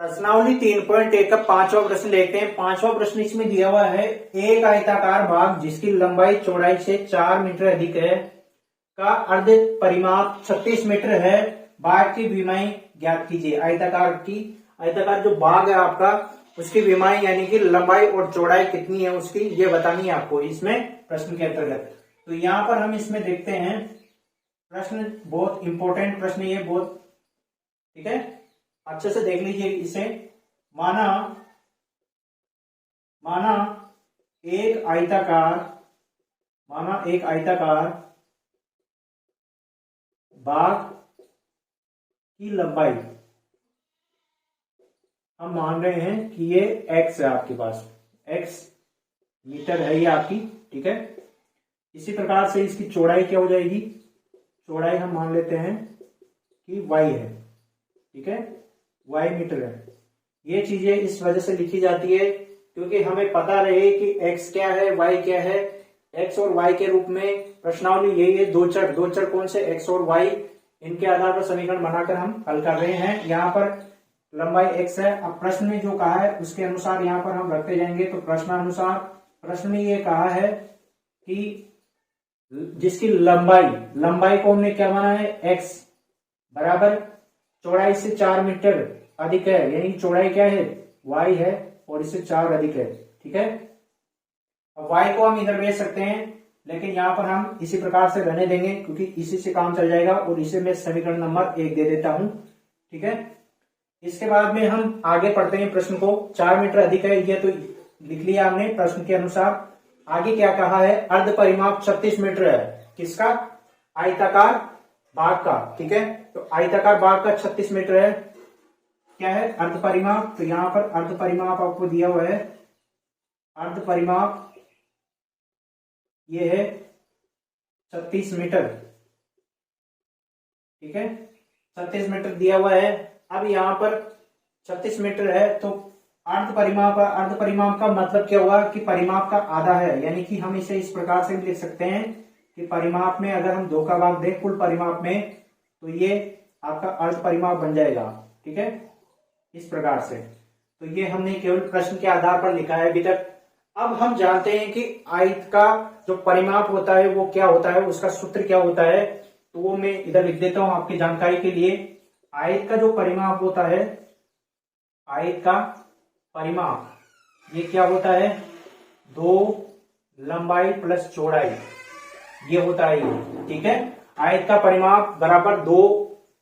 प्रश्नावली 3.1 का पांचवा प्रश्न देखते हैं। पांचवा प्रश्न इसमें दिया हुआ है, एक आयताकार भाग जिसकी लंबाई चौड़ाई से 4 मीटर अधिक है का अर्ध परिमाप 36 मीटर है, भाग की विमाई ज्ञात कीजिए। आयताकार जो भाग है आपका, उसकी विमाई यानी कि लंबाई और चौड़ाई कितनी है उसकी, ये बतानी है आपको इसमें प्रश्न के अंतर्गत। तो यहाँ पर हम इसमें देखते हैं, प्रश्न बहुत इंपॉर्टेंट प्रश्न ये, बहुत ठीक है, अच्छे से देख लीजिए इसे। माना एक आयताकार भाग की लंबाई, हम मान रहे हैं कि ये x है, आपके पास x मीटर है ये आपकी, ठीक है। इसी प्रकार से इसकी चौड़ाई क्या हो जाएगी, चौड़ाई हम मान लेते हैं कि y है, ठीक है, y मीटर है। ये चीजें इस वजह से लिखी जाती है क्योंकि हमें पता रहे कि x क्या है, y क्या है। x और y के रूप में प्रश्नावली यही है, दो चर कौन से, x और y, इनके आधार पर समीकरण बनाकर हम हल कर रहे हैं। यहाँ पर लंबाई x है। अब प्रश्न में जो कहा है उसके अनुसार यहाँ पर हम रखते जाएंगे। तो प्रश्नानुसार प्रश्न में ये कहा है कि जिसकी लंबाई को हमने क्या माना है, x बराबर चौड़ाई से 4 मीटर अधिक है, यानी चौड़ाई क्या है, y है, और इससे 4 अधिक है, ठीक है। अब y को हम इधर भेज सकते हैं, लेकिन यहाँ पर हम इसी प्रकार से रहने देंगे क्योंकि इसी से काम चल जाएगा, और इसे मैं समीकरण नंबर 1 दे देता हूं, ठीक है। इसके बाद में हम आगे पढ़ते हैं प्रश्न को। 4 मीटर अधिक है ये तो लिख लिया हमने प्रश्न के अनुसार। आगे क्या कहा है, अर्ध परिमाप 36 मीटर है, किसका, आयताकार भाग का, ठीक है। तो आयताकार भाग का 36 मीटर है, क्या है, अर्ध परिमाप। तो यहां पर अर्ध परिमाप आपको दिया हुआ है, अर्ध परिमाप ये है 36 मीटर, ठीक है, 36 मीटर दिया हुआ है। अब यहाँ पर 36 मीटर है, तो अर्ध परिमाप का मतलब क्या हुआ कि परिमाप का आधा है, यानी कि हम इसे इस प्रकार से लिख सकते हैं कि परिमाप में अगर हम 2 का भाग दें कुल परिमाप में, तो ये आपका अर्ध परिमाप बन जाएगा, ठीक है, इस प्रकार से। तो ये हमने केवल प्रश्न के आधार पर लिखा है अभी तक। अब हम जानते हैं कि आयत का जो परिमाप होता है वो क्या होता है, उसका सूत्र क्या होता है, तो वो मैं इधर लिख देता हूं आपकी जानकारी के लिए। आयत का जो परिमाप होता है, आयत का परिमाप ये क्या होता है, 2 लंबाई प्लस चौड़ाई, ये होता है ये, ठीक है। आयत का परिमाप बराबर 2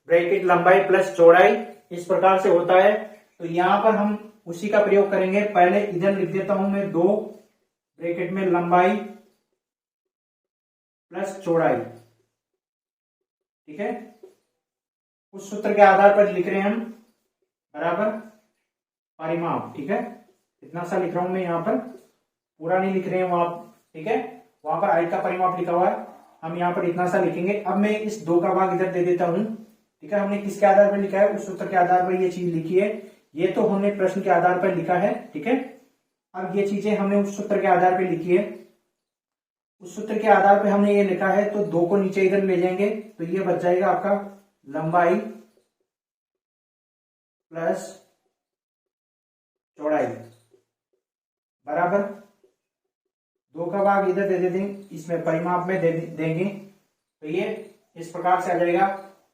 ब्रैकेट लंबाई प्लस चौड़ाई, इस प्रकार से होता है। तो यहां पर हम उसी का प्रयोग करेंगे। पहले इधर लिख देता हूं मैं 2 ब्रैकेट में लंबाई प्लस चौड़ाई, ठीक है। उस सूत्र के आधार पर लिख रहे हैं हम, बराबर परिमाप, ठीक है। इतना सा लिख रहा हूं मैं, यहां पर पूरा नहीं लिख रहे हैं वहां, ठीक है, वहां पर आयत का परिमाप लिखा हुआ है, हम यहां पर इतना सा लिखेंगे। अब मैं इस 2 का भाग इधर दे देता हूं, ठीक है। हमने किसके आधार पर लिखा है, उस सूत्र के आधार पर ये चीज लिखी है, ये तो हमने प्रश्न के आधार पर लिखा है, ठीक है। अब ये चीजें हमने उस सूत्र के आधार पर लिखी है, उस सूत्र के आधार पर हमने ये लिखा है, तो 2 को नीचे इधर ले जाएंगे, तो ये बच जाएगा आपका लंबाई प्लस चौड़ाई बराबर 2 का भाग इधर दे देंगे, इसमें परिमाप में दे देंगे, तो ये इस प्रकार से आ जाएगा,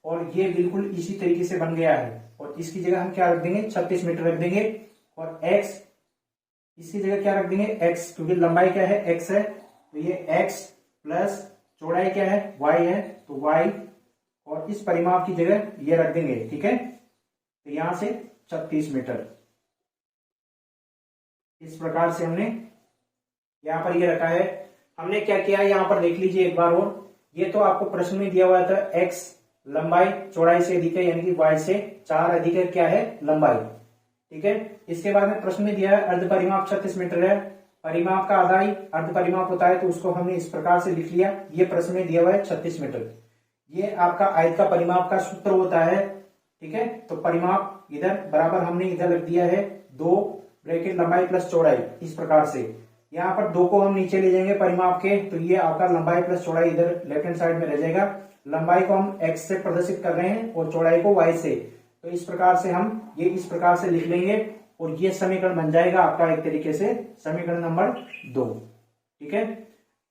और ये बिल्कुल इसी तरीके से बन गया है। और इसकी जगह हम क्या रख देंगे, 36 मीटर रख देंगे, और x इसकी जगह क्या रख देंगे, x, क्योंकि लंबाई क्या है, x है, तो ये x प्लस चौड़ाई क्या है, y है, तो y, और इस परिमाप की जगह ये रख देंगे, ठीक है। तो यहां से 36 मीटर, इस प्रकार से हमने यहां पर ये रखा है। हमने क्या किया है, यहां पर देख लीजिए एक बार और, ये तो आपको प्रश्न में दिया हुआ था, x लंबाई चौड़ाई से अधिक है, यानी कि y से 4 अधिक है, क्या है, लंबाई, ठीक है। इसके बाद में प्रश्न में दिया है अर्ध परिमाप 36 मीटर है, परिमाप का आधा ही अर्ध परिमाप होता है, तो उसको हमने इस प्रकार से लिख लिया। ये प्रश्न में दिया हुआ है 36 मीटर, ये आपका आयत का परिमाप का सूत्र होता है, ठीक है। तो परिमाप इधर बराबर हमने इधर रख दिया है 2 ब्रैकेट लंबाई प्लस चौड़ाई, इस प्रकार से। यहाँ पर 2 को हम नीचे ले जाएंगे परिमाप के, तो ये आपका लंबाई प्लस चौड़ाई इधर लेफ्ट हैंड साइड में रह जाएगा। लंबाई को हम x से प्रदर्शित कर रहे हैं और चौड़ाई को y से, तो इस प्रकार से हम ये इस प्रकार से लिख लेंगे और ये समीकरण बन जाएगा आपका एक तरीके से समीकरण नंबर 2। ठीक है,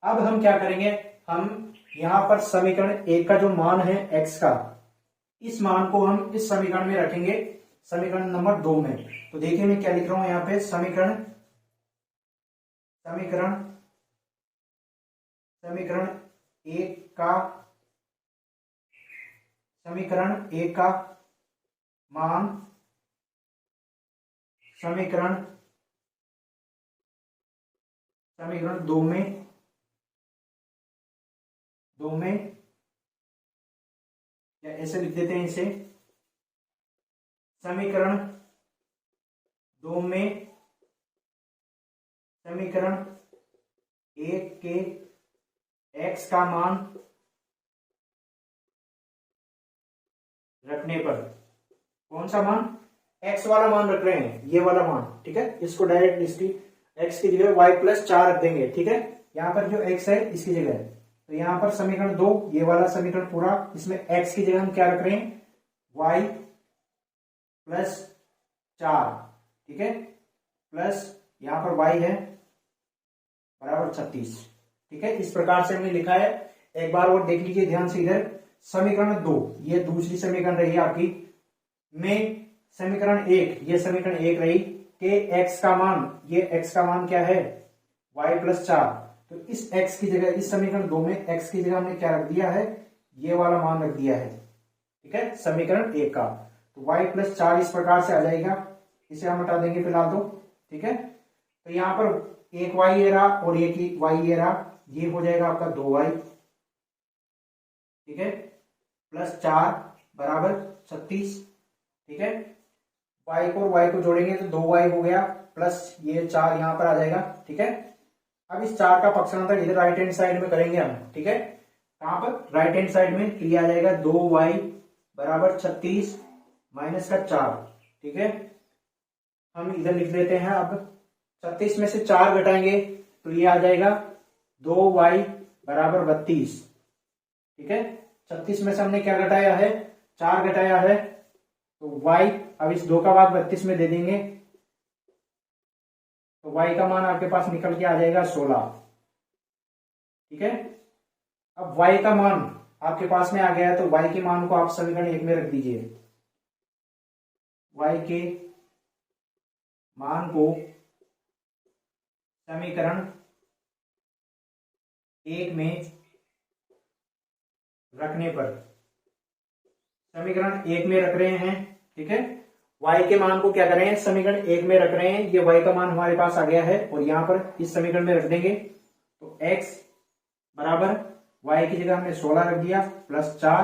अब हम क्या करेंगे, हम यहां पर समीकरण 1 का जो मान है x का, इस मान को हम इस समीकरण में रखेंगे समीकरण नंबर 2 में। तो देखिए मैं क्या लिख रहा हूं यहां पे, समीकरण एक का मान समीकरण 2 में या ऐसे लिख देते हैं इसे, समीकरण 2 में समीकरण 1 के x का मान रखने पर, कौन सा मान, x वाला मान रख रहे हैं, ये वाला मान। ठीक है, इसको डायरेक्ट इसकी x की जगह y+4 रख देंगे। ठीक है, यहां पर जो x है इसकी जगह, तो यहां पर समीकरण 2 ये वाला समीकरण पूरा, इसमें x की जगह हम क्या रख रहे हैं, y+4। ठीक है, प्लस यहां पर y है बराबर 36। ठीक है, इस प्रकार से हमने लिखा है। एक बार और देख लीजिए ध्यान से, इधर समीकरण 2 ये दूसरी समीकरण रही आपकी, में समीकरण 1 ये समीकरण 1 रही के x का मान, ये x का मान क्या है, y+4। तो इस x की जगह, इस समीकरण 2 में x की जगह हमने क्या रख दिया है, ये वाला मान रख दिया है। ठीक है, समीकरण 1 का, तो y+4 इस प्रकार से आ जाएगा, इसे हम हटा देंगे फिलहाल तो। ठीक है, तो यहां पर एक y ये रहा और एक y ये रहा, ये हो जाएगा आपका 2y। ठीक है, +4 बराबर 36। ठीक है, y को और y को जोड़ेंगे तो 2y हो गया, प्लस ये 4 यहां पर आ जाएगा। ठीक है, अब इस 4 का पक्षांतर इधर राइट हैंड साइड में करेंगे हम। ठीक है, कहां पर, राइट हैंड साइड में, तो ये आ जाएगा 2y बराबर 36 माइनस का 4। ठीक है, हम इधर लिख लेते हैं। अब 36 में से 4 घटाएंगे तो ये आ जाएगा 2y बराबर 32। ठीक है, 36 में से हमने क्या घटाया है, 4 घटाया है, तो y, अब इस 2 का भाग 32 में दे देंगे तो y का मान आपके पास निकल के आ जाएगा 16। ठीक है, अब y का मान आपके पास में आ गया है, तो y के मान को आप समीकरण 1 में रख दीजिए। y के मान को समीकरण 1 में रखने पर, समीकरण 1 में रख रहे हैं। ठीक है, y के मान को क्या कर रहे हैं, समीकरण 1 में रख रहे हैं, ये y का मान हमारे पास आ गया है और यहां पर इस समीकरण में रख देंगे। तो x बराबर y की जगह हमने 16 रख दिया, +4,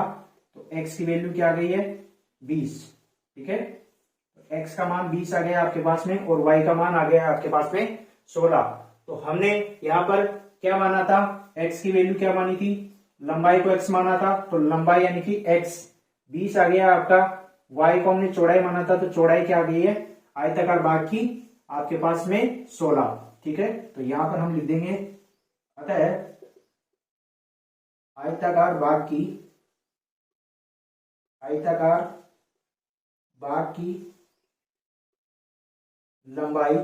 तो x की वैल्यू क्या आ गई है, 20। ठीक है, तो x का मान 20 आ गया आपके पास में और y का मान आ गया आपके पास में 16। तो हमने यहां पर क्या माना था, x की वैल्यू क्या मानी थी, लंबाई को x माना था, तो लंबाई यानी कि x 20 आ गया आपका, y को हमने चौड़ाई माना था, तो चौड़ाई क्या आ गई है, आयताकार भाग की आपके पास में 16। ठीक है, तो यहां पर हम लिख देंगे, अतः आयताकार भाग की लंबाई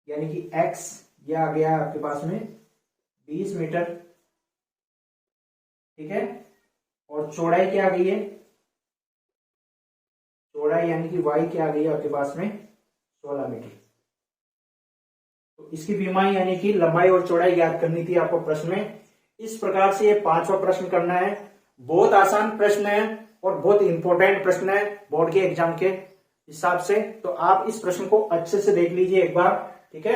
यानी कि x ये आ गया आपके पास में 20 मीटर। ठीक है, और चौड़ाई क्या आ गई है, चौड़ाई यानी कि y क्या आ गई है आपके पास में 16 मीटर। तो इसकी विमाई यानी कि लंबाई और चौड़ाई ज्ञात करनी थी आपको प्रश्न में। इस प्रकार से ये 5वां प्रश्न करना है। बहुत आसान प्रश्न है और बहुत इंपॉर्टेंट प्रश्न है बोर्ड के एग्जाम के हिसाब से, तो आप इस प्रश्न को अच्छे से देख लीजिए एक बार। ठीक है।